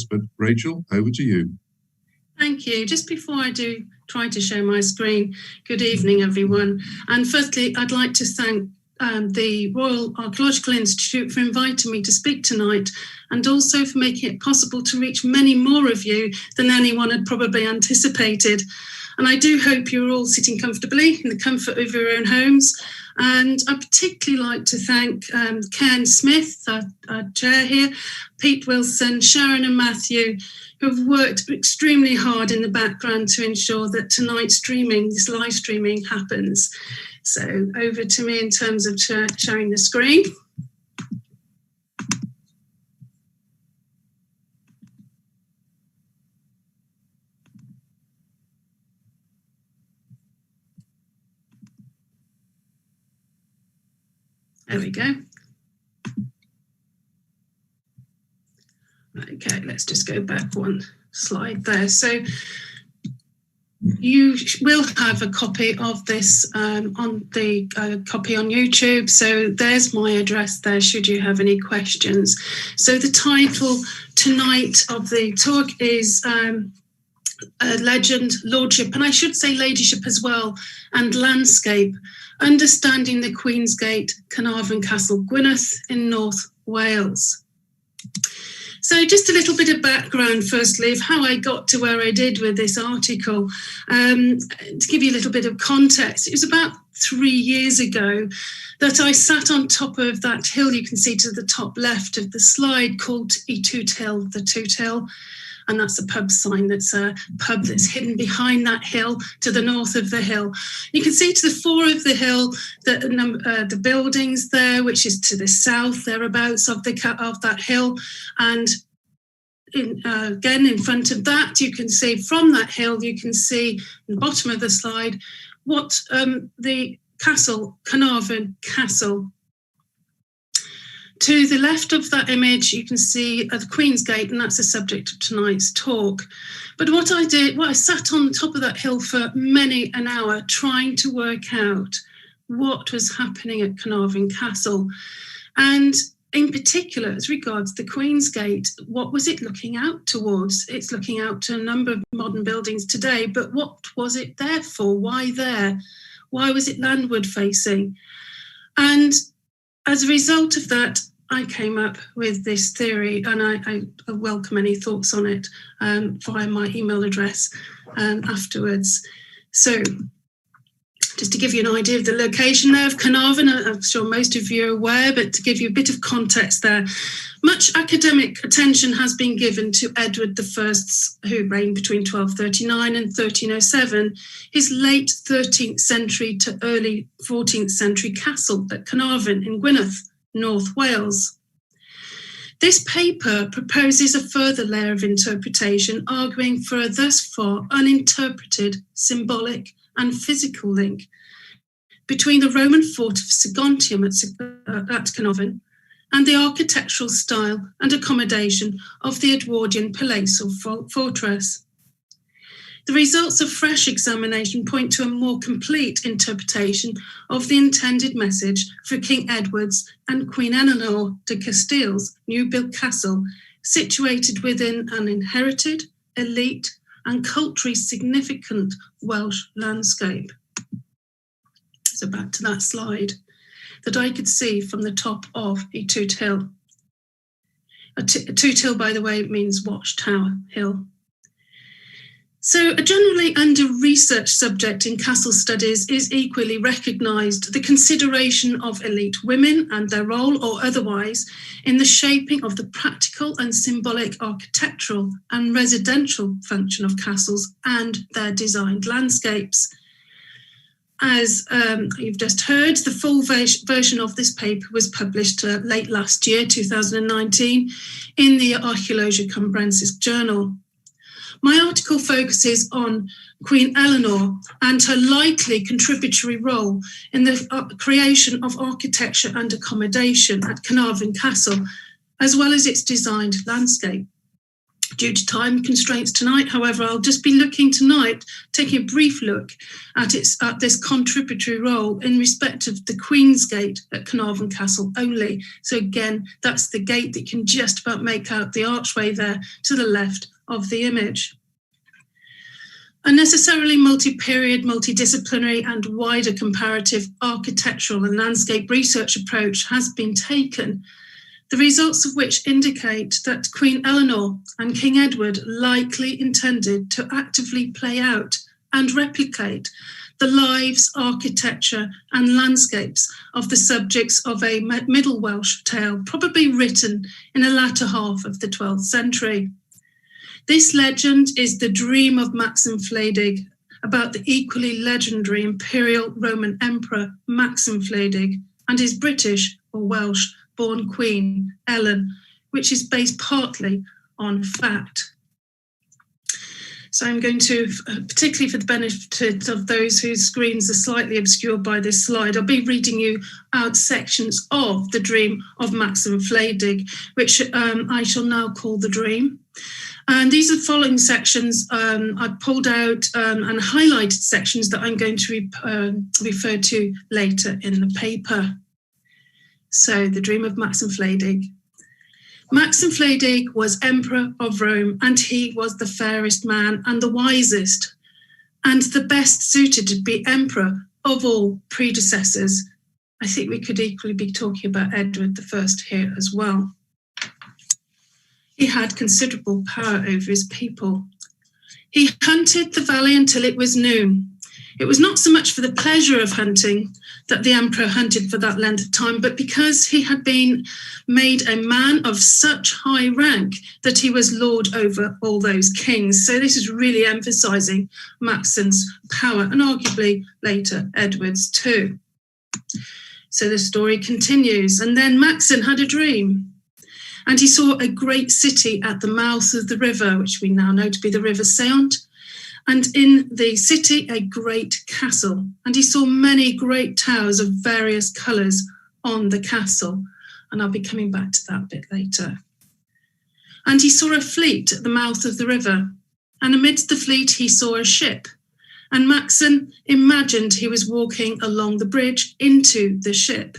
but Rachel, over to you. Thank you. Just before I do try to share my screen, good evening, everyone. And firstly, I'd like to thank the Royal Archaeological Institute for inviting me to speak tonight, and also for making it possible to reach many more of you than anyone had probably anticipated. And I do hope you're all sitting comfortably in the comfort of your own homes. And I'd particularly like to thank Ken Smith, our chair here, Pete Wilson, Sharon and Matthew, who have worked extremely hard in the background to ensure that tonight's streaming, this live streaming, happens. So over to me in terms of sharing the screen. There we go. Okay, let's just go back one slide there. So you will have a copy of this on the copy on YouTube. So there's my address there, should you have any questions. So the title tonight of the talk is Legend, Lordship, and I should say Ladyship as well, and Landscape, Understanding the Queen's Gate, Caernarfon Castle, Gwynedd in North Wales. So just a little bit of background, firstly, of how I got to where I did with this article. To give you a little bit of context, it was about 3 years ago that I sat on top of that hill you can see to the top left of the slide called Hill, the Toot Hill. And that's a pub sign, that's a pub that's hidden behind that hill to the north of the hill. You can see to the fore of the hill the buildings there, which is to the south, thereabouts of that hill. And again, in front of that, you can see from that hill, you can see in the bottom of the slide what the castle, Caernarfon Castle. To the left of that image, you can see the Queen's Gate, and that's the subject of tonight's talk. But what I sat on top of that hill for many an hour trying to work out what was happening at Caernarfon Castle. And in particular, as regards the Queen's Gate, what was it looking out towards? It's looking out to a number of modern buildings today, but what was it there for? Why there? Why was it landward facing? And as a result of that, I came up with this theory, and I welcome any thoughts on it via my email address afterwards. So just to give you an idea of the location there of Caernarfon, I'm sure most of you are aware, but to give you a bit of context there, much academic attention has been given to Edward I, who reigned between 1239 and 1307, his late 13th century to early 14th century castle at Caernarfon in Gwynedd, North Wales. This paper proposes a further layer of interpretation, arguing for a thus far uninterpreted symbolic and physical link between the Roman fort of Segontium at Caernarfon and the architectural style and accommodation of the Edwardian palatial fortress. The results of fresh examination point to a more complete interpretation of the intended message for King Edward's and Queen Eleanor de Castile's new-built castle, situated within an inherited, elite, and culturally significant Welsh landscape. So back to that slide that I could see from the top of a Toot Hill. A Toot Hill, by the way, means watchtower hill. So a generally under-researched subject in castle studies is equally recognised, the consideration of elite women and their role or otherwise in the shaping of the practical and symbolic architectural and residential function of castles and their designed landscapes. As you've just heard, the full version of this paper was published late last year, 2019, in the Archaeological Comprehensive Journal. My article focuses on Queen Eleanor and her likely contributory role in the creation of architecture and accommodation at Caernarfon Castle, as well as its designed landscape. Due to time constraints tonight, however, I'll just be looking tonight, taking a brief look at this contributory role in respect of the Queen's Gate at Caernarfon Castle only. So again, that's the gate that you can just about make out the archway there to the left of the image. A necessarily multi-period, multidisciplinary and wider comparative architectural and landscape research approach has been taken, the results of which indicate that Queen Eleanor and King Edward likely intended to actively play out and replicate the lives, architecture and landscapes of the subjects of a Middle Welsh tale, probably written in the latter half of the 12th century. This legend is the Dream of Macsen Wledig, about the equally legendary Imperial Roman Emperor Macsen Wledig and his British or Welsh born Queen, Ellen, which is based partly on fact. So I'm going to, particularly for the benefit of those whose screens are slightly obscured by this slide, I'll be reading you out sections of the Dream of Macsen Wledig, which I shall now call the Dream. And these are the following sections. I've pulled out and highlighted sections that I'm going to refer to later in the paper. So, the Dream of Macsen Wledig. Macsen Wledig was Emperor of Rome, and he was the fairest man and the wisest, and the best suited to be emperor of all predecessors. I think we could equally be talking about Edward I here as well. He had considerable power over his people. He hunted the valley until it was noon. It was not so much for the pleasure of hunting that the emperor hunted for that length of time, but because he had been made a man of such high rank that he was lord over all those kings. So this is really emphasising Macsen's power, and arguably later Edward's too. So the story continues. And then Macsen had a dream, and he saw a great city at the mouth of the river, which we now know to be the River Seont, and in the city a great castle. And he saw many great towers of various colours on the castle. And I'll be coming back to that a bit later. And he saw a fleet at the mouth of the river. And amidst the fleet he saw a ship. And Macsen imagined he was walking along the bridge into the ship.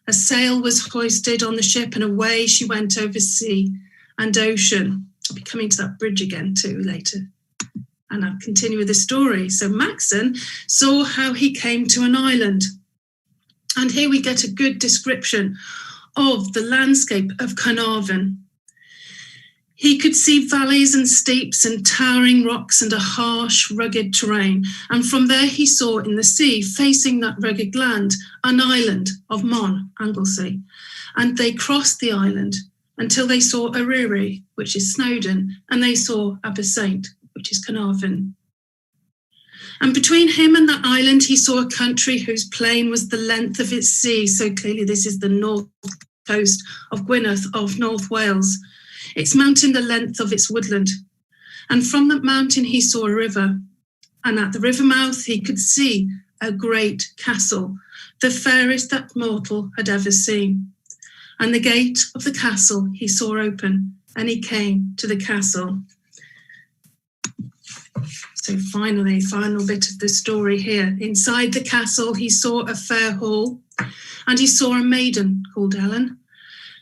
A sail was hoisted on the ship, and away she went over sea and ocean. I'll be coming to that bridge again too later. And I'll continue with the story. So Macsen saw how he came to an island. And here we get a good description of the landscape of Caernarfon. He could see valleys and steeps and towering rocks and a harsh, rugged terrain. And from there he saw in the sea, facing that rugged land, an island of Mon, Anglesey. And they crossed the island until they saw Aruri, which is Snowdon, and they saw Abersaint, which is Caernarfon. And between him and that island, he saw a country whose plain was the length of its sea. So clearly this is the north coast of Gwynedd of North Wales. Its mountain the length of its woodland. And from that mountain he saw a river. And at the river mouth he could see a great castle, the fairest that mortal had ever seen. And the gate of the castle he saw open, and he came to the castle. So finally, final bit of the story here. Inside the castle, he saw a fair hall, and he saw a maiden called Helen,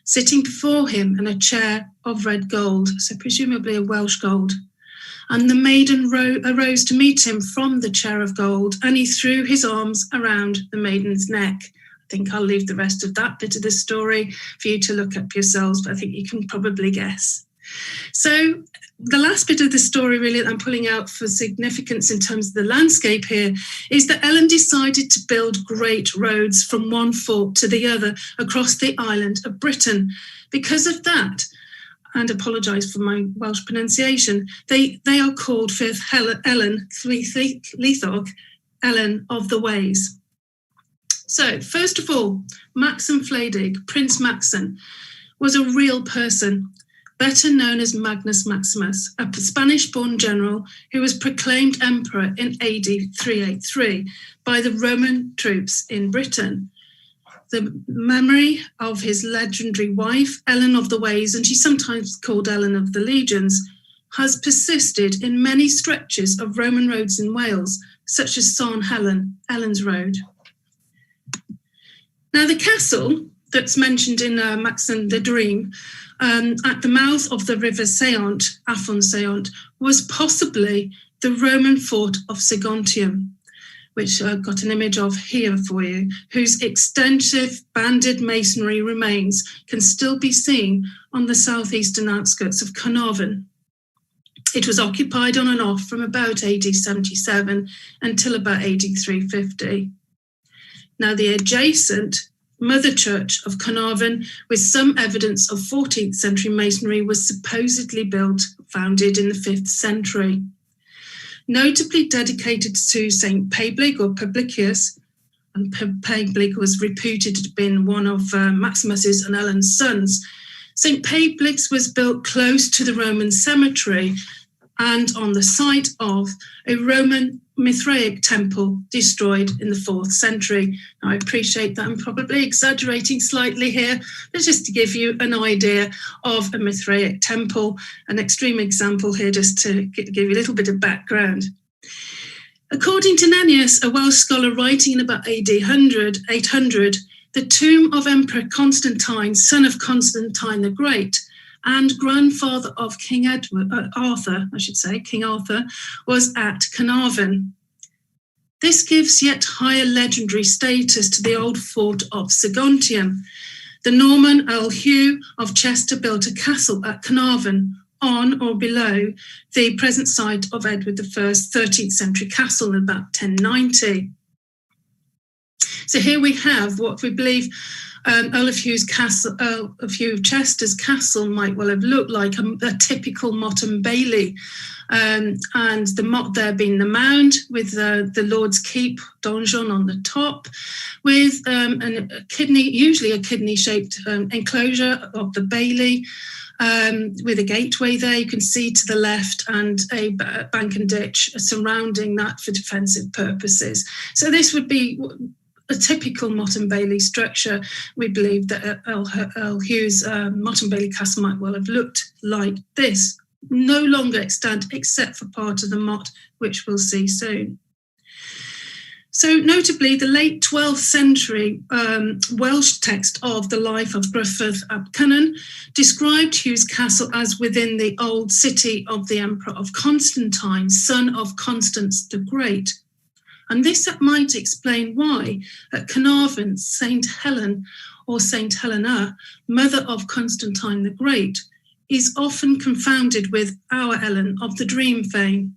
sitting before him in a chair of red gold, so presumably a Welsh gold. And the maiden arose to meet him from the chair of gold, and he threw his arms around the maiden's neck. I think I'll leave the rest of that bit of the story for you to look up yourselves, but I think you can probably guess. So the last bit of the story really that I'm pulling out for significance in terms of the landscape here is that Ellen decided to build great roads from one fort to the other across the island of Britain. Because of that, and apologise for my Welsh pronunciation, they are called Ellen, Llithog, Ellen of the Ways. So first of all, Macsen Wledig, Prince Macsen, was a real person, better known as Magnus Maximus, a Spanish-born general who was proclaimed emperor in AD 383 by the Roman troops in Britain. The memory of his legendary wife, Ellen of the Ways, and she's sometimes called Ellen of the Legions, has persisted in many stretches of Roman roads in Wales, such as St Helen, Ellen's Road. Now, the castle that's mentioned in Macsen the Dream, at the mouth of the river Seont, Afon Seont, was possibly the Roman fort of Segontium, which I've got an image of here for you, whose extensive banded masonry remains can still be seen on the southeastern outskirts of Caernarfon. It was occupied on and off from about AD 77 until about AD 350. Now, the adjacent Mother Church of Caernarfon, with some evidence of 14th century masonry, was supposedly founded in the 5th century. Notably dedicated to St. Peblig or Publicius, and Peblig was reputed to have been one of Maximus's and Ellen's sons. St. Peblig's was built close to the Roman cemetery and on the site of a Roman Mithraic temple destroyed in the 4th century. Now, I appreciate that I'm probably exaggerating slightly here, but just to give you an idea of a Mithraic temple, an extreme example here just to give you a little bit of background. According to Nennius, a Welsh scholar writing in about AD 800, the tomb of Emperor Constantine, son of Constantine the Great, and grandfather of King Arthur, was at Caernarfon. This gives yet higher legendary status to the old fort of Segontium. The Norman Earl Hugh of Chester built a castle at Caernarfon on or below the present site of Edward I's 13th century castle in about 1090. So here we have what we believe Earl of Chester's castle might well have looked like, a typical motte-and-bailey, and the motte there being the mound with the Lord's Keep donjon on the top, with usually a kidney-shaped enclosure of the bailey, with a gateway there you can see to the left, and a bank and ditch surrounding that for defensive purposes. So this would be a typical motte-and-bailey structure. We believe that Earl Hugh's motte-and-bailey castle might well have looked like this, no longer extant except for part of the motte, which we'll see soon. So notably, the late 12th century Welsh text of the life of Gruffydd ap Cynan described Hugh's castle as within the old city of the Emperor of Constantine, son of Constance the Great. And this might explain why at Caernarfon, St. Helen or St. Helena, mother of Constantine the Great, is often confounded with our Ellen of the Dream fame.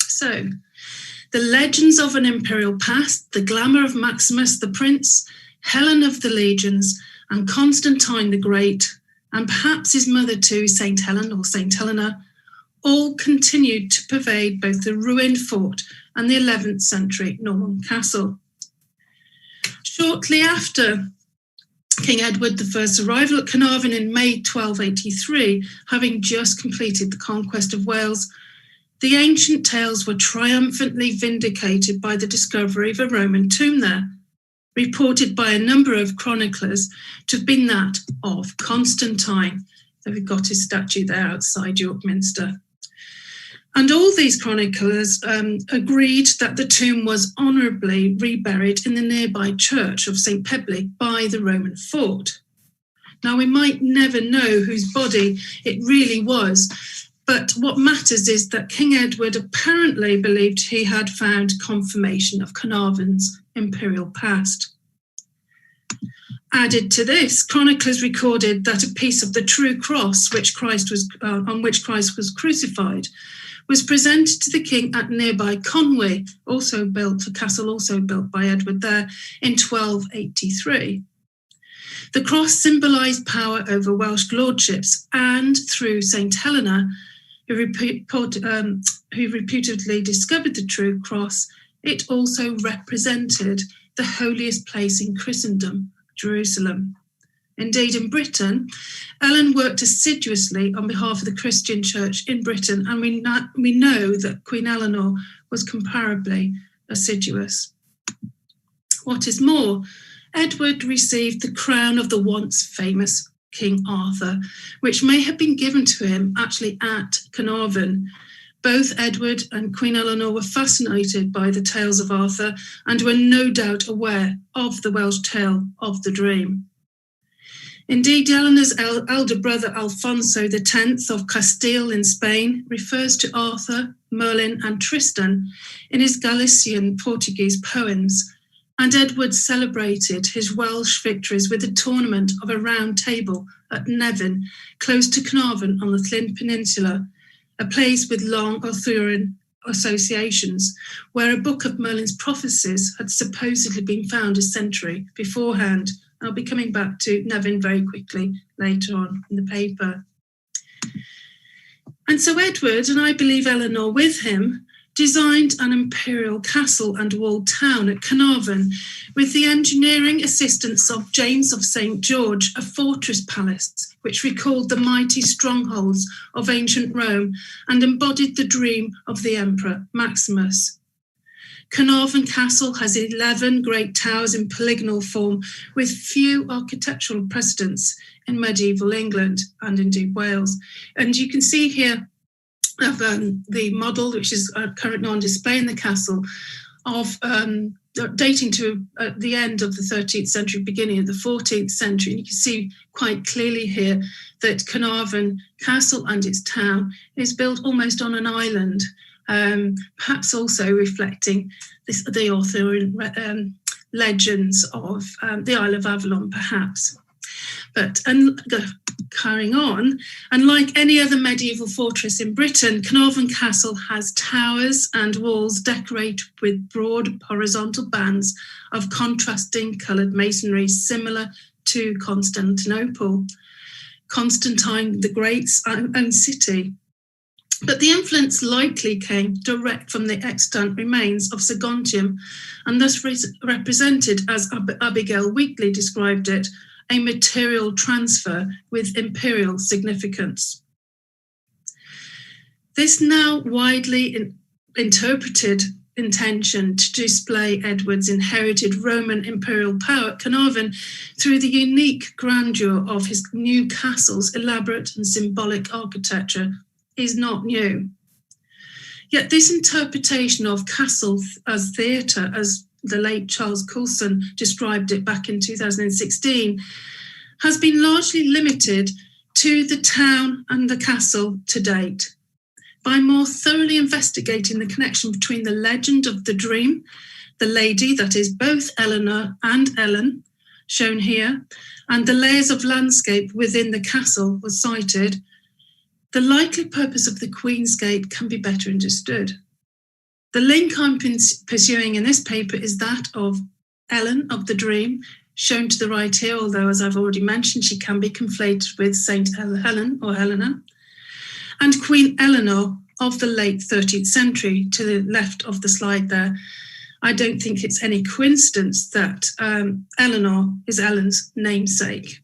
So, the legends of an imperial past, the glamour of Maximus the Prince, Helen of the Legions, and Constantine the Great, and perhaps his mother too, St. Helen or St. Helena, all continued to pervade both the ruined fort and the 11th century Norman castle. Shortly after King Edward I's arrival at Caernarfon in May 1283, having just completed the conquest of Wales, the ancient tales were triumphantly vindicated by the discovery of a Roman tomb there, reported by a number of chroniclers to have been that of Constantine. So we've got his statue there outside York Minster. And all these chroniclers agreed that the tomb was honourably reburied in the nearby church of St. Peblig by the Roman fort. Now, we might never know whose body it really was, but what matters is that King Edward apparently believed he had found confirmation of Caernarfon's imperial past. Added to this, chroniclers recorded that a piece of the true cross on which Christ was crucified was presented to the king at nearby Conwy, a castle also built by Edward there, in 1283. The cross symbolised power over Welsh lordships, and through St. Helena, who reputedly discovered the true cross, it also represented the holiest place in Christendom, Jerusalem. Indeed, in Britain, Ellen worked assiduously on behalf of the Christian church in Britain, and we know that Queen Eleanor was comparably assiduous. What is more, Edward received the crown of the once famous King Arthur, which may have been given to him actually at Caernarfon. Both Edward and Queen Eleanor were fascinated by the tales of Arthur and were no doubt aware of the Welsh tale of the dream. Indeed, Eleanor's elder brother Alfonso X of Castile in Spain refers to Arthur, Merlin and Tristan in his Galician Portuguese poems, and Edward celebrated his Welsh victories with a tournament of a round table at Nevin, close to Caernarfon on the Llyn Peninsula, a place with long Arthurian associations, where a book of Merlin's prophecies had supposedly been found a century beforehand. I'll be coming back to Nevin very quickly later on in the paper. And so Edward, and I believe Eleanor with him, designed an imperial castle and walled town at Caernarfon with the engineering assistance of James of St. George, a fortress palace which recalled the mighty strongholds of ancient Rome and embodied the dream of the Emperor Maximus. Caernarfon Castle has 11 great towers in polygonal form with few architectural precedents in medieval England and indeed Wales. And you can see here of the model, which is currently on display in the castle, of dating to the end of the 13th century, beginning of the 14th century. And you can see quite clearly here that Caernarfon Castle and its town is built almost on an island, perhaps also reflecting the Arthurian legends of the Isle of Avalon, perhaps. But carrying on, and like any other medieval fortress in Britain, Caernarfon Castle has towers and walls decorated with broad horizontal bands of contrasting coloured masonry, similar to Constantinople, Constantine the Great's own city. But the influence likely came direct from the extant remains of Segontium, and thus represented, as Abigail Wheatley described it, a material transfer with imperial significance. This now widely interpreted intention to display Edward's inherited Roman imperial power at Caernarfon through the unique grandeur of his new castle's elaborate and symbolic architecture is not new. Yet this interpretation of castle as theatre, as the late Charles Coulson described it back in 2016, has been largely limited to the town and the castle to date. By more thoroughly investigating the connection between the legend of the dream, the lady, that is both Eleanor and Ellen, shown here, and the layers of landscape within the castle was cited, the likely purpose of the Queen's Gate can be better understood. The link I'm pursuing in this paper is that of Ellen of the Dream, shown to the right here, although, as I've already mentioned, she can be conflated with Saint Helen or Helena, and Queen Eleanor of the late 13th century, to the left of the slide there. I don't think it's any coincidence that Eleanor is Ellen's namesake.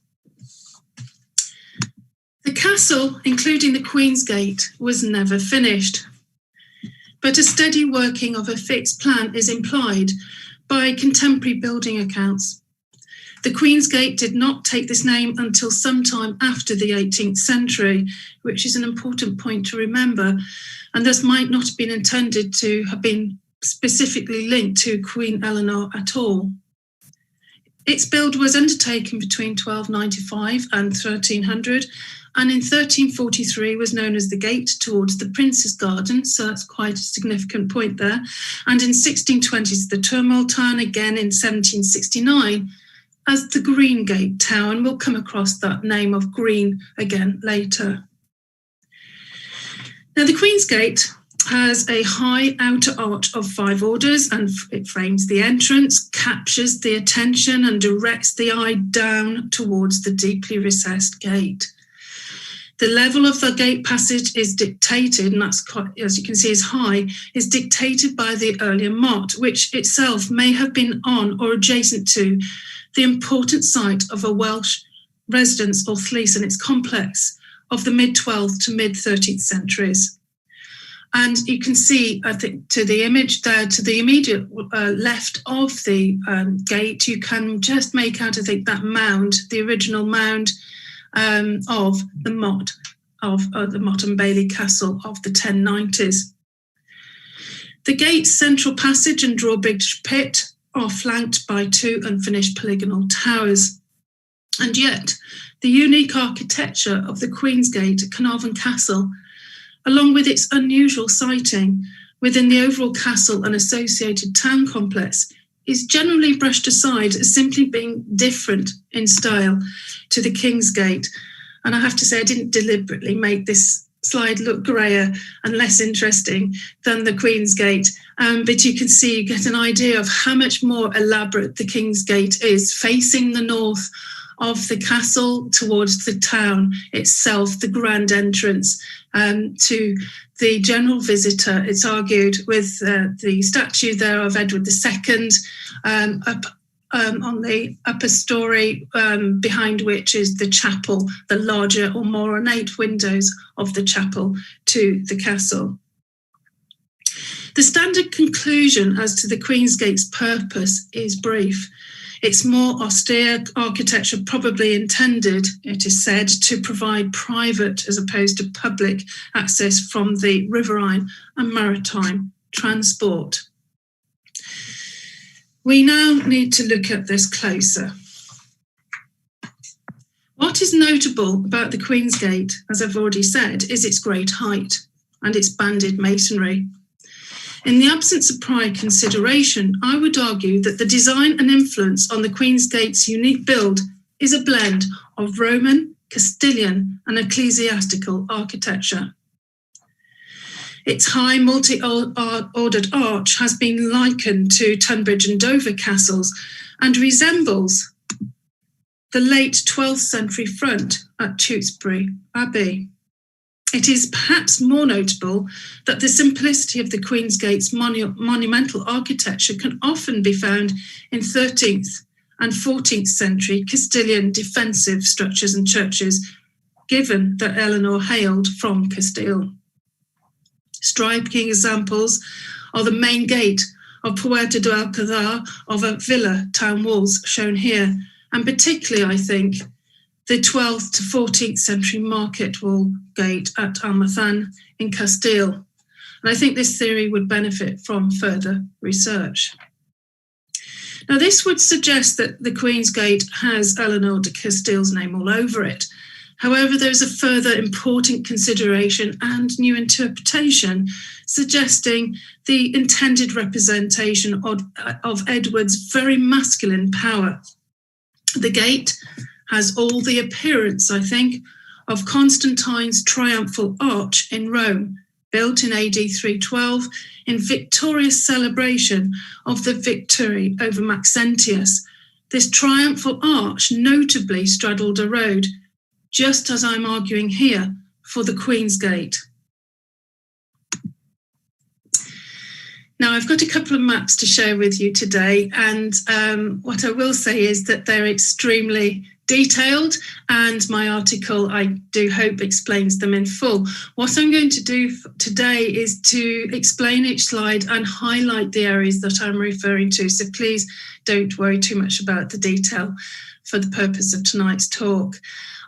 The castle, including the Queen's Gate, was never finished, but a steady working of a fixed plan is implied by contemporary building accounts. The Queen's Gate did not take this name until sometime after the 18th century, which is an important point to remember, and thus might not have been intended to have been specifically linked to Queen Eleanor at all. Its build was undertaken between 1295 and 1300, and in 1343 was known as the Gate towards the Prince's Garden, so that's quite a significant point there. And in 1620s, the Turmoil, and again in 1769, as the Green Gate Tower, and we'll come across that name of Green again later. Now, the Queen's Gate has a high outer arch of 5 orders, and it frames the entrance, captures the attention and directs the eye down towards the deeply recessed gate. The level of the gate passage is dictated, and that's quite, as you can see, is high, is dictated by the earlier motte, which itself may have been on or adjacent to the important site of a Welsh residence or llys and its complex of the mid-12th to mid-13th centuries. And you can see, I think, to the image there, to the immediate left of the gate, you can just make out, I think, that mound, the original mound, of the motte-and-bailey castle of the 1090s. The gate's central passage and drawbridge pit are flanked by two unfinished polygonal towers. And yet, the unique architecture of the Queen's Gate at Caernarfon Castle, along with its unusual siting within the overall castle and associated town complex, is generally brushed aside as simply being different in style to the King's Gate. And I have to say, I didn't deliberately make this slide look greyer and less interesting than the Queen's Gate, but you can see, you get an idea of how much more elaborate the King's Gate is, facing the north of the castle towards the town itself, the grand entrance to the general visitor. It's argued with the statue there of Edward II up on the upper story, behind which is the chapel, the larger or more ornate windows of the chapel to the castle. The standard conclusion as to the Queen's Gate's purpose is brief. Its more austere architecture probably intended, it is said, to provide private as opposed to public access from the riverine and maritime transport. We now need to look at this closer. What is notable about the Queen's Gate, as I've already said, is its great height and its banded masonry. In the absence of prior consideration, I would argue that the design and influence on the Queen's Gate's unique build is a blend of Roman, Castilian, and ecclesiastical architecture. Its high multi-ordered arch has been likened to Tunbridge and Dover castles and resembles the late 12th century front at Tewkesbury Abbey. It is perhaps more notable that the simplicity of the Queen's Gate's monumental architecture can often be found in 13th and 14th century Castilian defensive structures and churches, given that Eleanor hailed from Castile. Striking examples are the main gate of Puerta do Alcázar of a villa town walls shown here, and particularly, I think, the 12th to 14th century market wall gate at Almazan in Castile. And I think this theory would benefit from further research. Now, this would suggest that the Queen's Gate has Eleanor de Castile's name all over it. However, there's a further important consideration and new interpretation suggesting the intended representation of Edward's very masculine power. The gate has all the appearance, I think, of Constantine's triumphal arch in Rome, built in AD 312 in victorious celebration of the victory over Maxentius. This triumphal arch notably straddled a road, just as I'm arguing here for the Queen's Gate. Now, I've got a couple of maps to share with you today, and what I will say is that they're extremely detailed, and my article, I do hope, explains them in full. What I'm going to do today is to explain each slide and highlight the areas that I'm referring to, so please don't worry too much about the detail for the purpose of tonight's talk.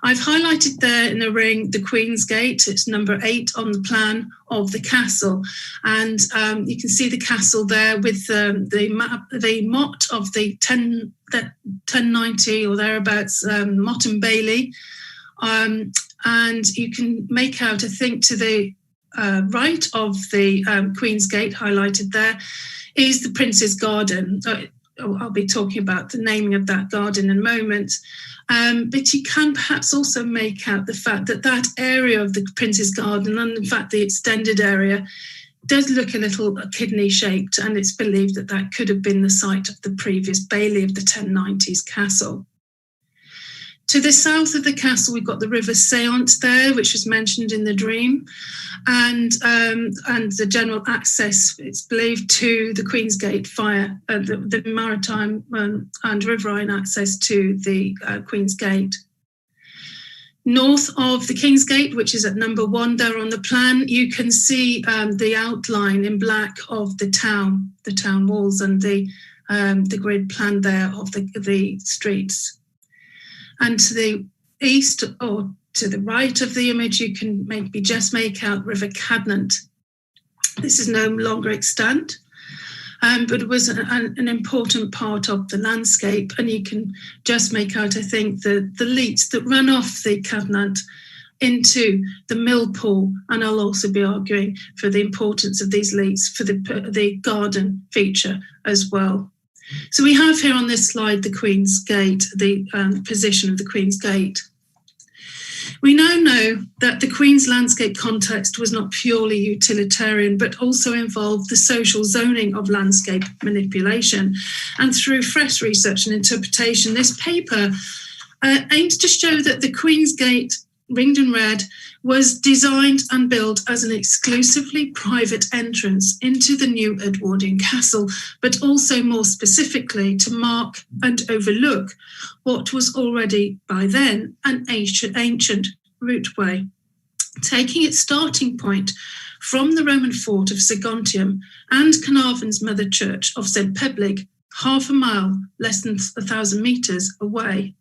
I've highlighted there in a ring the Queen's Gate. It's number 8 on the plan of the castle. And you can see the castle there with the motte of the 1090 or thereabouts, motte-and-bailey. And you can make out, I think, to the right of the Queen's Gate highlighted there is the Prince's Garden. I'll be talking about the naming of that garden in a moment. But you can perhaps also make out the fact that that area of the Prince's Garden, and in fact the extended area, does look a little kidney-shaped, and it's believed that that could have been the site of the previous bailey of the 1090s castle. To the south of the castle, we've got the River Seont there, which was mentioned in the dream, and the general access, it's believed, to the Queen's Gate via the maritime and riverine access to the Queen's Gate. North of the King's Gate, which is at number 1 there on the plan, you can see the outline in black of the town walls and the grid plan there of the streets. And to the east or to the right of the image, you can maybe just make out River Cadnant. This is no longer extant, but it was an important part of the landscape. And you can just make out, I think, the leats that run off the Cadnant into the Millpool. And I'll also be arguing for the importance of these leats for the garden feature as well. So we have here on this slide the Queen's Gate, the position of the Queen's Gate. We now know that the Queen's landscape context was not purely utilitarian, but also involved the social zoning of landscape manipulation. And through fresh research and interpretation, this paper aims to show that the Queen's Gate, ringed in red, was designed and built as an exclusively private entrance into the new Edwardian castle, but also more specifically to mark and overlook what was already by then an ancient routeway, taking its starting point from the Roman fort of Segontium and Caernarfon's mother church of St. Peblig, half a mile, less than 1,000 metres away.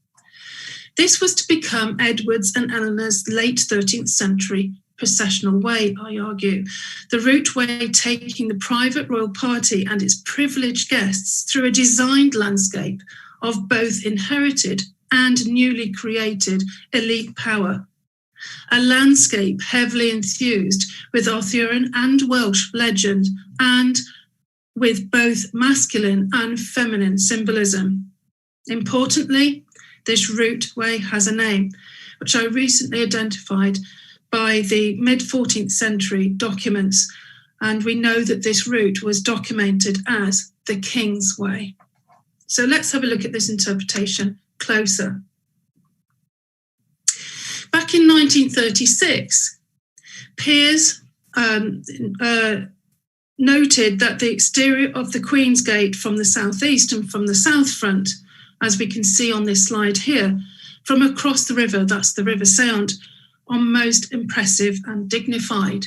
This was to become Edward's and Eleanor's late 13th century processional way, I argue, the routeway taking the private royal party and its privileged guests through a designed landscape of both inherited and newly created elite power. A landscape heavily enthused with Arthurian and Welsh legend and with both masculine and feminine symbolism. Importantly, this routeway has a name, which I recently identified by the mid-14th century documents, and we know that this route was documented as the King's Way. So let's have a look at this interpretation closer. Back in 1936, Piers noted that the exterior of the Queen's Gate from the southeast and from the south front, as we can see on this slide here, from across the river, that's the River Seant, are most impressive and dignified.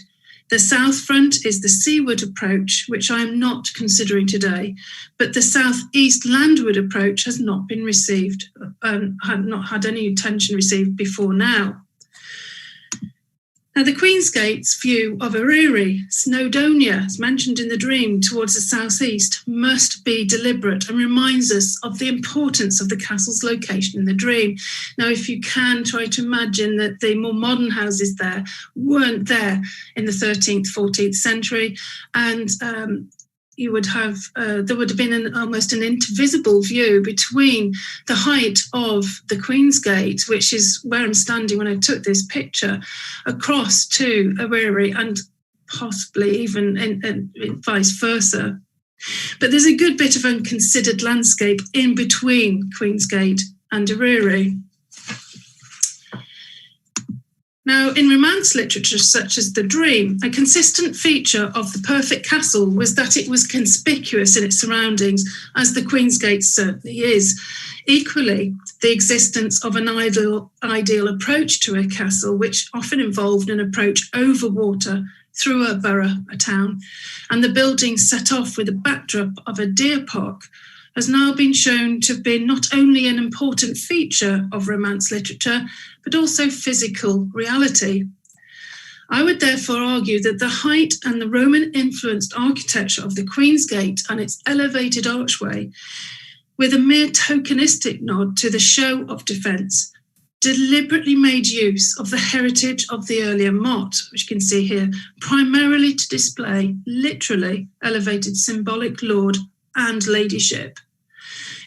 The south front is the seaward approach, which I am not considering today, but the southeast landward approach has not been received, had not had any attention received before now. Now, the Queen's Gate's view of Eryri, Snowdonia, as mentioned in the dream, towards the southeast, must be deliberate and reminds us of the importance of the castle's location in the dream. Now, if you can try to imagine that the more modern houses there weren't there in the 13th, 14th century, and you would have, there would have been almost an indivisible view between the height of the Queen's Gate, which is where I'm standing when I took this picture, across to Eryri and possibly even in vice versa. But there's a good bit of unconsidered landscape in between Queen's Gate and Eryri. Now, in Romance literature such as The Dream, a consistent feature of the perfect castle was that it was conspicuous in its surroundings, as the Queen's Gate certainly is. Equally, the existence of an ideal approach to a castle, which often involved an approach over water through a borough, a town, and the building set off with a backdrop of a deer park, has now been shown to have been not only an important feature of Romance literature, but also physical reality. I would therefore argue that the height and the Roman-influenced architecture of the Queen's Gate and its elevated archway, with a mere tokenistic nod to the show of defence, deliberately made use of the heritage of the earlier motte, which you can see here, primarily to display literally elevated symbolic lord and ladyship.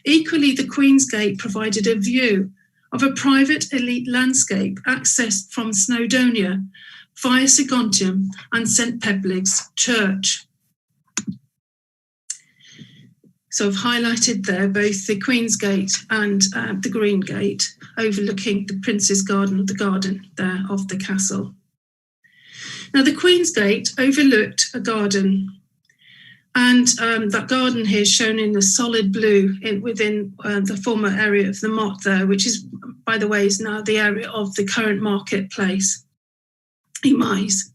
Equally, the Queen's Gate provided a view of a private elite landscape accessed from Snowdonia via Segontium and St. Peblig's church. So I've highlighted there both the Queen's Gate and the Green Gate, overlooking the Prince's Garden, or the garden there of the castle. Now, the Queen's Gate overlooked a garden, and that garden here is shown in the solid blue within the former area of the motte there, which is, by the way, is now the area of the current marketplace, Ymais.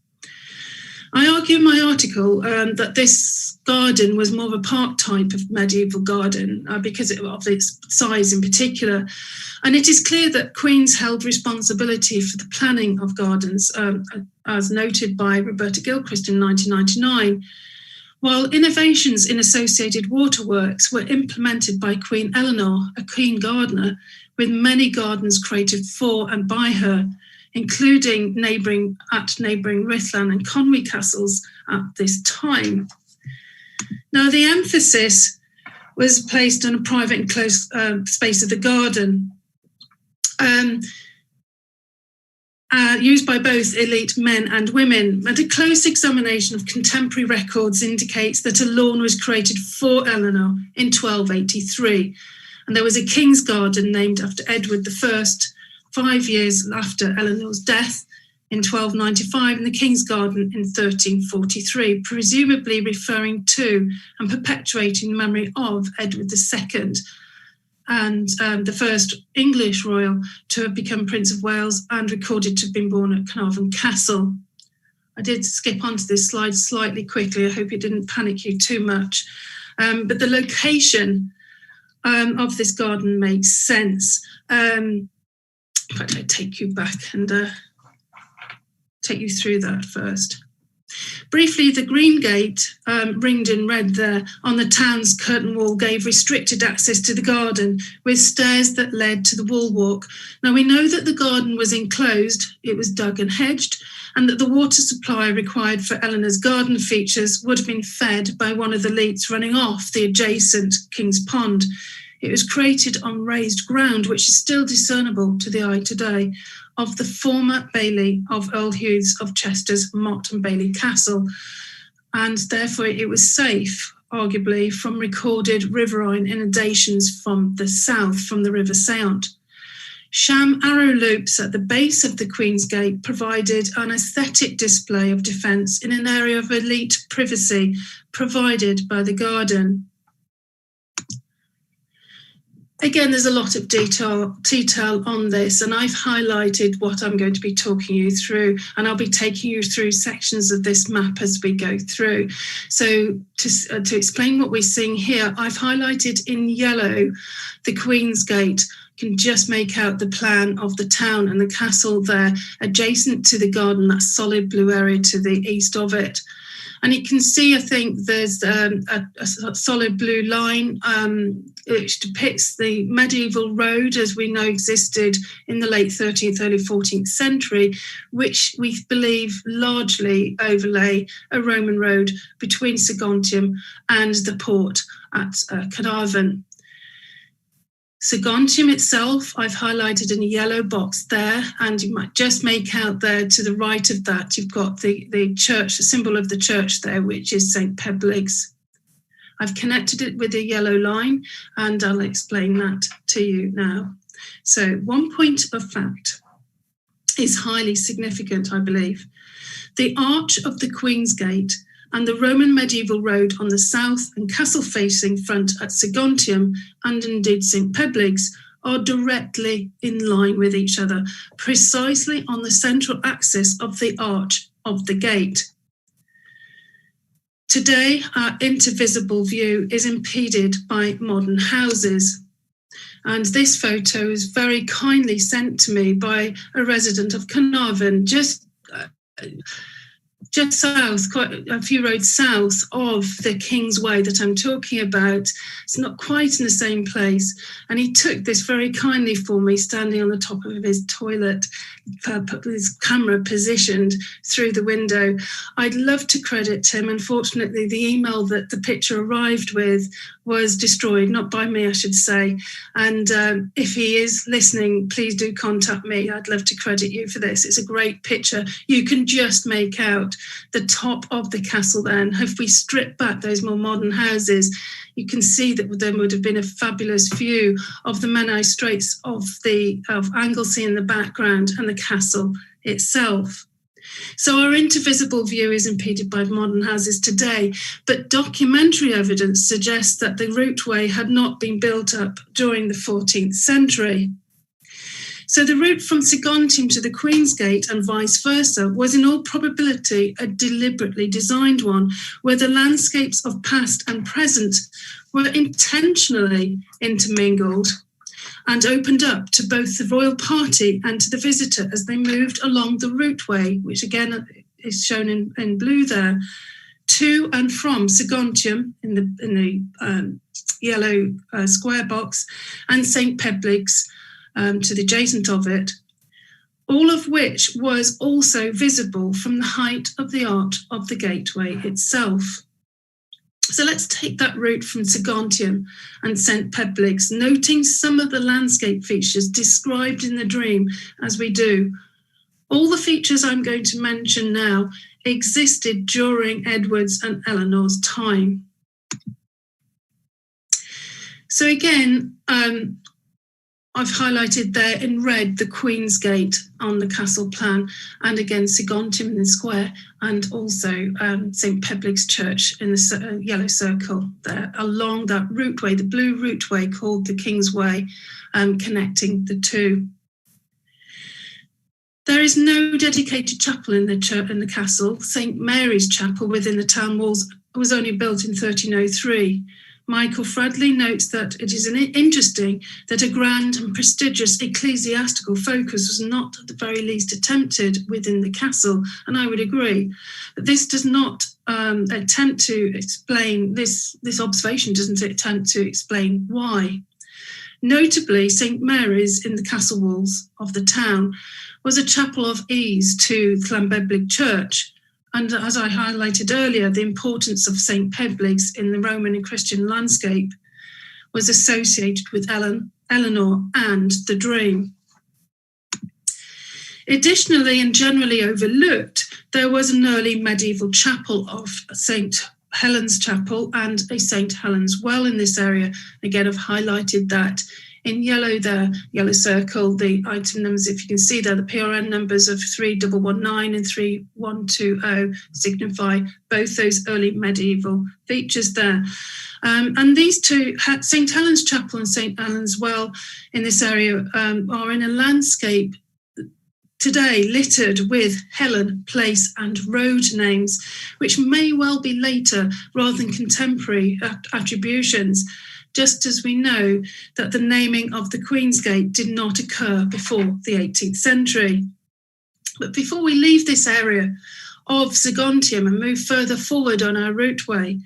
I argue in my article that this garden was more of a park type of medieval garden because of its size in particular. And it is clear that queens held responsibility for the planning of gardens, as noted by Roberta Gilchrist in 1999, while innovations in associated waterworks were implemented by Queen Eleanor, a queen gardener, with many gardens created for and by her, including neighbouring Rhuthlan and Conwy castles at this time. Now, the emphasis was placed on a private and close space of the garden, used by both elite men and women. And a close examination of contemporary records indicates that a lawn was created for Eleanor in 1283. And there was a king's garden named after Edward I, 5 years after Eleanor's death in 1295, and the King's Garden in 1343, presumably referring to and perpetuating the memory of Edward II, and the first English royal to have become Prince of Wales and recorded to have been born at Caernarfon Castle. I did skip onto this slide slightly quickly. I hope it didn't panic you too much. But the location of this garden makes sense. In fact, I'd take you back and take you through that first. Briefly, the green gate, ringed in red there, on the town's curtain wall gave restricted access to the garden with stairs that led to the wall walk. Now, we know that the garden was enclosed, it was dug and hedged, and that the water supply required for Eleanor's garden features would have been fed by one of the leats running off the adjacent King's Pond. It was created on raised ground, which is still discernible to the eye today, of the former bailey of Earl Hugh of Chester's motte-and-bailey Castle, and therefore it was safe, arguably, from recorded riverine inundations from the south, from the River Seant. Sham arrow loops at the base of the Queen's Gate provided an aesthetic display of defence in an area of elite privacy provided by the garden. Again, there's a lot of detail on this, and I've highlighted what I'm going to be talking you through, and I'll be taking you through sections of this map as we go through. So to explain what we're seeing here, I've highlighted in yellow the Queen's Gate. You can just make out the plan of the town and the castle there, adjacent to the garden, that solid blue area to the east of it. And you can see, I think, there's a solid blue line which depicts the medieval road as we know existed in the late 13th, early 14th century, which we believe largely overlay a Roman road between Segontium and the port at Caernarfon. Segontium itself, I've highlighted in a yellow box there, and you might just make out there to the right of that, you've got the church, the symbol of the church there, which is St. Peblig's. I've connected it with a yellow line, and I'll explain that to you now. So one point of fact is highly significant, I believe. The arch of the Queen's Gate and the Roman medieval road on the south and castle-facing front at Segontium, and indeed St. Peblig's, are directly in line with each other, precisely on the central axis of the arch of the gate. Today, our intervisible view is impeded by modern houses. And this photo is very kindly sent to me by a resident of Caernarfon, just south, quite a few roads south of the King's Way that I'm talking about. It's not quite in the same place. And he took this very kindly for me, standing on the top of his toilet, with his camera positioned through the window. I'd love to credit him. Unfortunately, the email that the picture arrived with was destroyed, not by me, I should say. And if he is listening, please do contact me. I'd love to credit you for this. It's a great picture. You can just make out the top of the castle then. If we strip back those more modern houses, you can see that there would have been a fabulous view of the Menai Straits of Anglesey in the background and the castle itself. So our intervisible view is impeded by modern houses today, but documentary evidence suggests that the routeway had not been built up during the 14th century. So the route from Segontium to the Queen's Gate and vice versa was in all probability a deliberately designed one, where the landscapes of past and present were intentionally intermingled and opened up to both the royal party and to the visitor as they moved along the routeway, which again is shown in blue there, to and from Segontium in the yellow square box, and St. Peblig's to the adjacent of it, all of which was also visible from the height of the arch of the gateway itself. So let's take that route from Segontium and St. Peblig's, noting some of the landscape features described in the dream as we do. All the features I'm going to mention now existed during Edward's and Eleanor's time. So again, I've highlighted there in red the Queen's Gate on the castle plan, and again Segontium in the square, and also St. Peblig's Church in the yellow circle there along that routeway, the blue routeway called the King's Way, connecting the two. There is no dedicated chapel in the church in the castle. St. Mary's Chapel within the town walls was only built in 1303. Michael Fradley notes that it is interesting that a grand and prestigious ecclesiastical focus was not at the very least attempted within the castle, and I would agree. But this does not attempt to explain, this observation doesn't attempt to explain why. Notably, St. Mary's in the castle walls of the town was a chapel of ease to Llanbeblig Church. And as I highlighted earlier, the importance of St. Peblig's in the Roman and Christian landscape was associated with Eleanor and the dream. Additionally, and generally overlooked, there was an early medieval chapel of St. Helen's Chapel and a St. Helen's Well in this area. Again, I've highlighted that in yellow there, yellow circle, the item numbers, if you can see there, the PRN numbers of 3119 and 3120 signify both those early medieval features there. And these two, St. Helen's Chapel and St. Helen's Well in this area, are in a landscape today littered with Helen, place and road names, which may well be later rather than contemporary attributions, just as we know that the naming of the Queen's Gate did not occur before the 18th century. But before we leave this area of Segontium and move further forward on our routeway,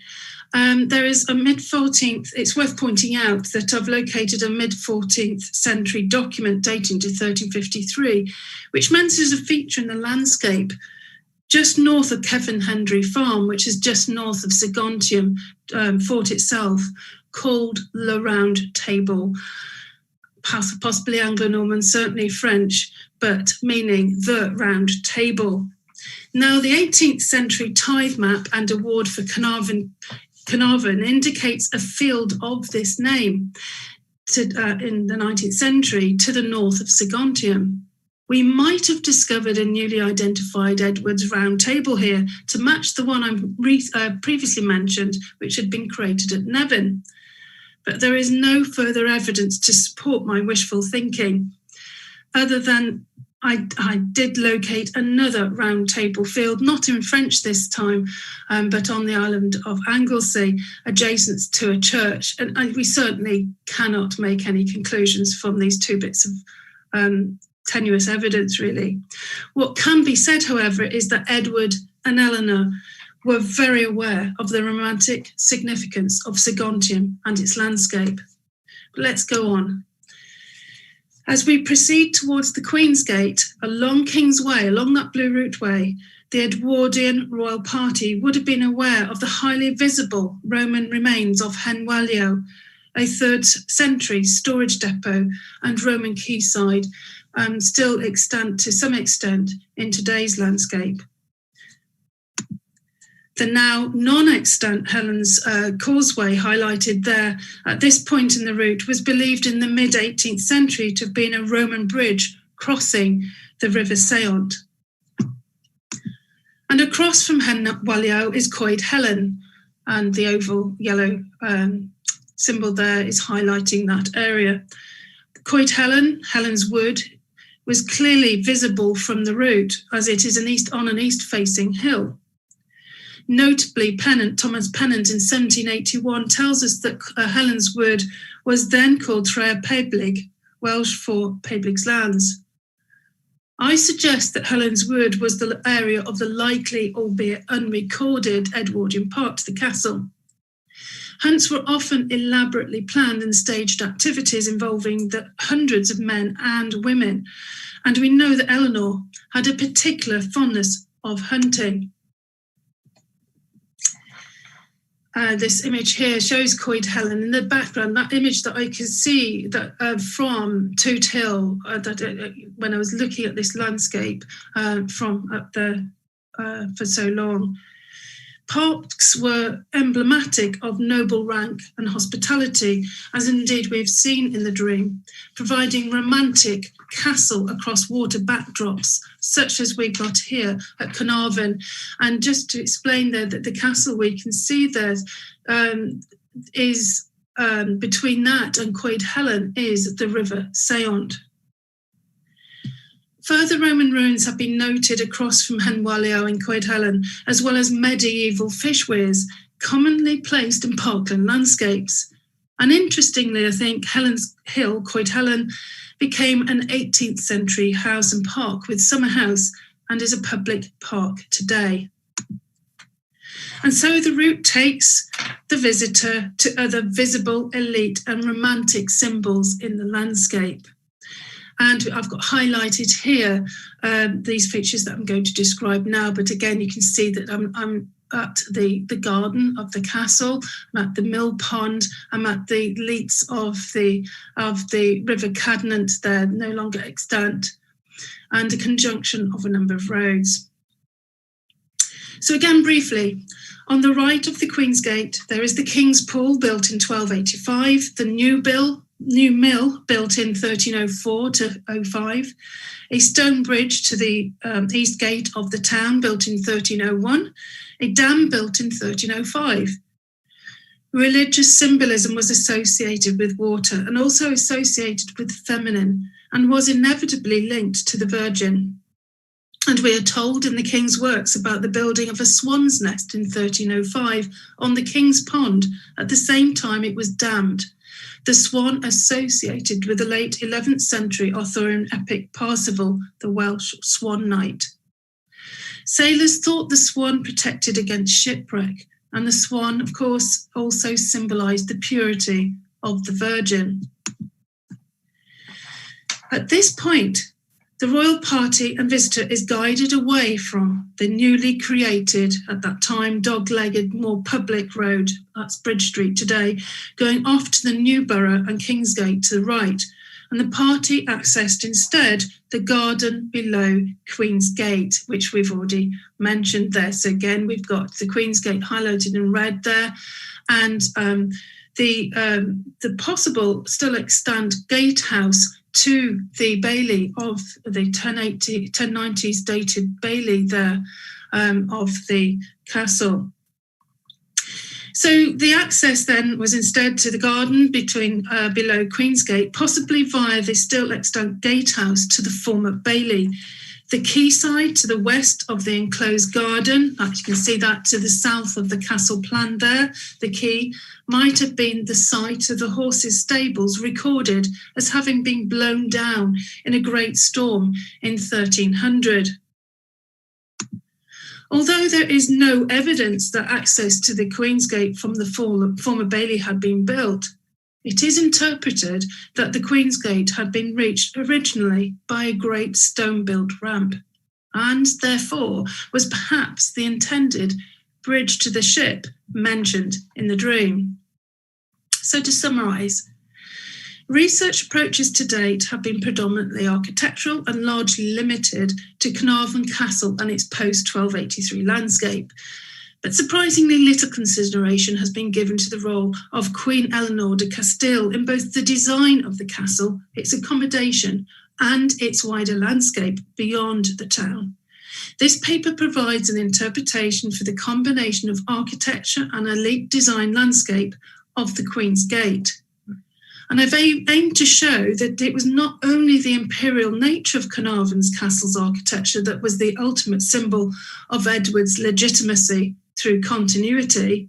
there is a mid-14th, it's worth pointing out that I've located a mid-14th century document dating to 1353, which mentions a feature in the landscape just north of Kevin Hendry Farm, which is just north of Segontium fort itself, called Le Round Table, possibly Anglo-Norman, certainly French, but meaning the round table. Now, the 18th century tithe map and award for Caernarfon indicates a field of this name in the 19th century to the north of Segontium. We might have discovered a newly identified Edward's Round Table here to match the one I previously mentioned, which had been created at Nevin. But there is no further evidence to support my wishful thinking, other than I did locate another round table field, not in French this time, but on the island of Anglesey, adjacent to a church. And we certainly cannot make any conclusions from these two bits of tenuous evidence, really. What can be said, however, is that Edward and Eleanor were very aware of the romantic significance of Segontium and its landscape. But let's go on. As we proceed towards the Queen's Gate, along King's Way, along that blue routeway, the Edwardian royal party would have been aware of the highly visible Roman remains of Henwelio, a 3rd century storage depot and Roman quayside, still extant to some extent in today's landscape. The now non-extant Helen's Causeway, highlighted there at this point in the route, was believed in the mid-18th century to have been a Roman bridge crossing the River Seont. And across from Henwelio is Coed Helen, and the oval yellow symbol there is highlighting that area. Coed Helen, Helen's Wood, was clearly visible from the route, as it is on an east-facing hill. Notably, Thomas Pennant in 1781 tells us that Helen's Wood was then called Peblig, Welsh for Peblig's lands. I suggest that Helen's Wood was the area of the likely, albeit unrecorded, Edwardian part to the castle. Hunts were often elaborately planned and staged activities involving the hundreds of men and women, and we know that Eleanor had a particular fondness of hunting. This image here shows Coed Helen in the background. That image that I could see that from Toot Hill, when I was looking at this landscape from up there for so long. Parks were emblematic of noble rank and hospitality, as indeed we've seen in the dream, providing romantic castle across water backdrops, such as we've got here at Caernarfon. And just to explain there that the castle we can see there is between that and Coed Helen is the River Seont. Further Roman ruins have been noted across from Henwalio and Coed Helen, as well as medieval fish weirs, commonly placed in parkland landscapes. And interestingly, I think Helen's Hill, Coed Helen, became an 18th century house and park with summer house and is a public park today. And so the route takes the visitor to other visible, elite and romantic symbols in the landscape. And I've got highlighted here these features that I'm going to describe now. But again, you can see that I'm at the garden of the castle, I'm at the mill pond, I'm at the leats of the River Cadnant there, no longer extant, and a conjunction of a number of roads. So again, briefly, on the right of the Queen's Gate, there is the King's Pool, built in 1285, the New Mill, built in 1304 to 05, a stone bridge to the east gate of the town, built in 1301, a dam built in 1305. Religious symbolism was associated with water and also associated with feminine, and was inevitably linked to the Virgin. And we are told in the King's works about the building of a swan's nest in 1305 on the King's Pond. At the same time, it was dammed. The swan associated with the late 11th century Arthurian epic Parsifal, the Welsh Swan Knight. Sailors thought the swan protected against shipwreck, and the swan, of course, also symbolised the purity of the Virgin. At this point, the royal party and visitor is guided away from the newly created, at that time, dog-legged, more public road, that's Bridge Street today, going off to the New Borough and Kingsgate to the right, and the party accessed instead the garden below Queen's Gate, which we've already mentioned there. So again, we've got the Queen's Gate highlighted in red there, and the possible still extant gatehouse to the Bailey of the 1090s dated Bailey there of the castle. So the access then was instead to the garden between below Queensgate, possibly via the still extant gatehouse to the former Bailey. The quayside to the west of the enclosed garden, you can see that to the south of the castle plan there, the quay, might have been the site of the horses' stables recorded as having been blown down in a great storm in 1300. Although there is no evidence that access to the Queensgate from the former Bailey had been built, it is interpreted that the Queensgate had been reached originally by a great stone-built ramp, and therefore was perhaps the intended bridge to the ship mentioned in the dream. So to summarise, research approaches to date have been predominantly architectural and largely limited to Caernarfon Castle and its post-1283 landscape. But surprisingly little consideration has been given to the role of Queen Eleanor de Castile in both the design of the castle, its accommodation, and its wider landscape beyond the town. This paper provides an interpretation for the combination of architecture and elite design landscape of the Queen's Gate. And I've aimed to show that it was not only the imperial nature of Caernarfon's castle's architecture that was the ultimate symbol of Edward's legitimacy through continuity,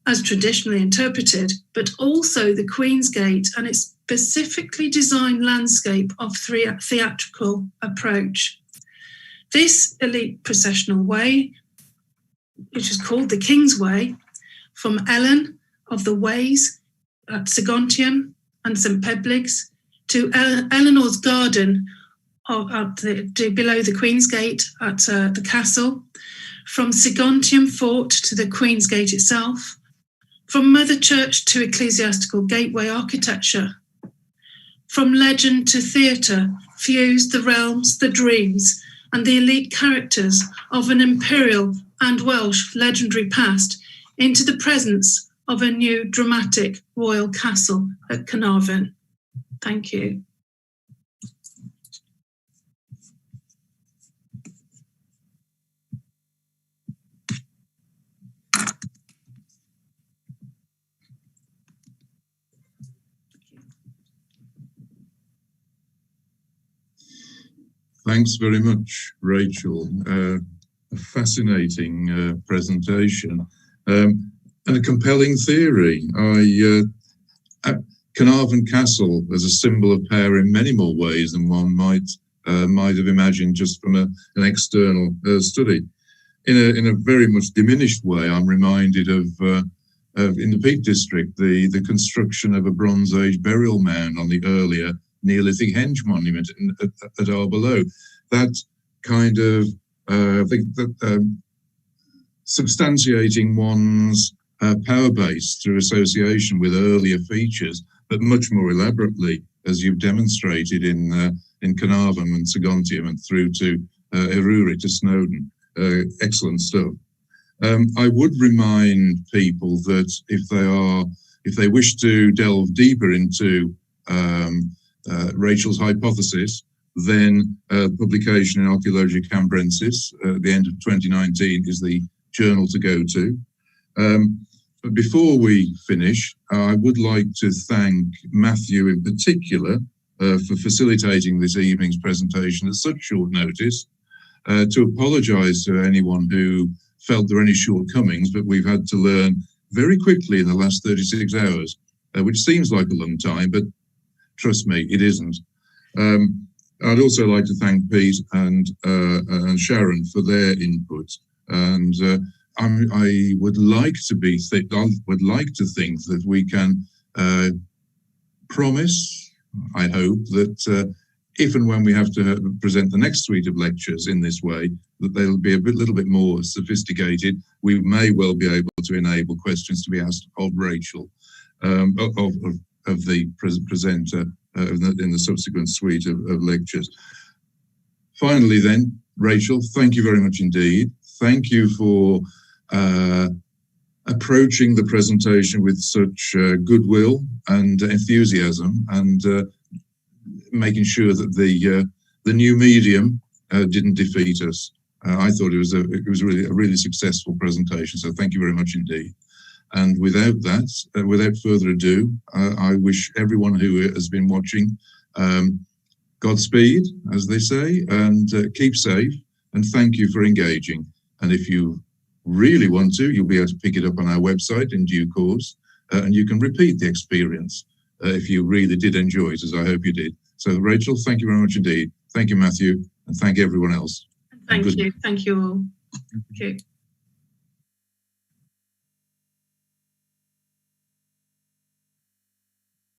as traditionally interpreted, but also the Queen's Gate and its specifically designed landscape of theatrical approach. This elite processional way, which is called the King's Way, from Ellen of the Ways at Segontium and St. Peblig's to Eleanor's garden below the Queen's Gate at the castle, from Segontium Fort to the Queen's Gate itself, from Mother Church to ecclesiastical gateway architecture, from legend to theatre, fused the realms, the dreams, and the elite characters of an imperial and Welsh legendary past into the presence of a new dramatic royal castle at Caernarfon. Thank you. Thanks very much, Rachel. A fascinating presentation and a compelling theory. Caernarfon Castle as a symbol of power in many more ways than one might have imagined just from an external study. In a very much diminished way, I'm reminded of in the Peak District, the construction of a Bronze Age burial mound on the earlier Neolithic henge monument at Arborough. That kind of substantiating one's power base through association with earlier features, but much more elaborately, as you've demonstrated in Caernarfon and Segontium and through to Eryri to Snowdon. Excellent stuff. I would remind people that if they wish to delve deeper into Rachel's hypothesis, then publication in Archaeological Cambrensis at the end of 2019 is the journal to go to. But before we finish, I would like to thank Matthew in particular for facilitating this evening's presentation at such short notice, to apologise to anyone who felt there were any shortcomings, but we've had to learn very quickly in the last 36 hours, which seems like a long time, but trust me, it isn't. I'd also like to thank Pete and Sharon for their input, and I would like to think that we can promise, I hope, that if and when we have to present the next suite of lectures in this way, that they'll be a little bit more sophisticated. We may well be able to enable questions to be asked of Rachel, of the presenter in the subsequent suite of lectures. Finally then, Rachel, thank you very much indeed. Thank you for approaching the presentation with such goodwill and enthusiasm, and making sure that the new medium didn't defeat us. I thought it was really a really successful presentation, so thank you very much indeed. And without further ado, I wish everyone who has been watching Godspeed, as they say, and keep safe, and thank you for engaging. And if you really want to, you'll be able to pick it up on our website in due course, and you can repeat the experience if you really did enjoy it, as I hope you did. So Rachel, thank you very much indeed. Thank you, Matthew, and thank everyone else. Thank you all. Thank you.